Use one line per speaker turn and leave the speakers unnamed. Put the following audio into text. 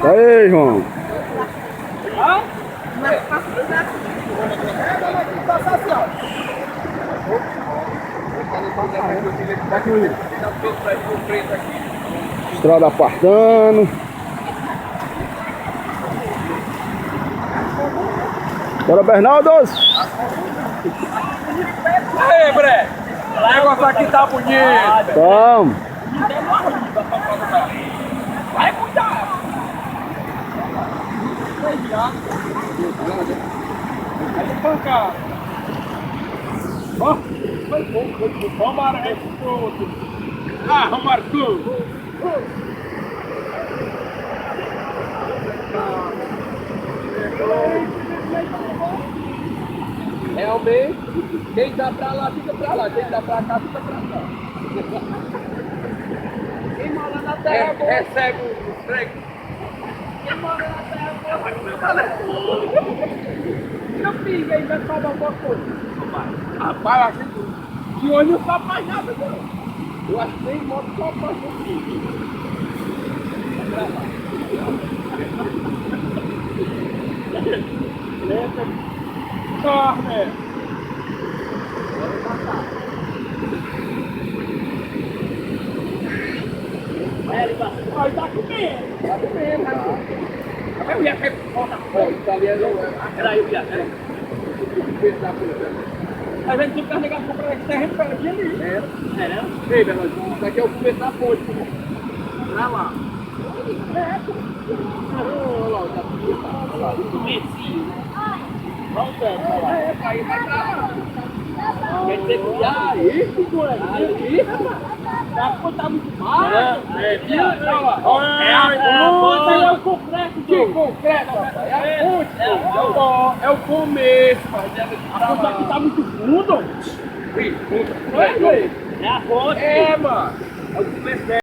Aí, João. Estrada apartando. Bora, Bernardo!
Aí, Bre! O negócio aqui tá bonito!
Vamos!
Vai cuidar! Aí pancada! Ó! Foi bom! Vamos embora, esse outro! Ah, Marcão! Realmente, quem dá pra lá, fica pra lá. Quem dá pra cá, fica pra cá. Quem mora na terra recebe o freio. Quem mora na terra vai comer o meu filho aí vai salvar alguma coisa. Rapaz, de olho não sabe mais nada, não. Eu acho que nem moto só faz um filho. Corre! Olha, tá comendo! Tá comendo, né? Eu ia ter porta fora, tá ali, era aí, era. A gente tinha que carregar para esse terreno pertinho ali. Era? Ei, Bernardo, isso aqui é o começo da ponte, pô. Pra lá. Olha lá, o comecinho, né? Vamos ver, pra lá. É, pra ir pra cá. Quer dizer que aí, moleque, dá pra botar muito mais. Viu? Olha lá. É o concreto. Que concreto, rapaz? É a ponte, é o começo. A ponte aqui tá muito fundo. É a ponte. É, mano. É o começo.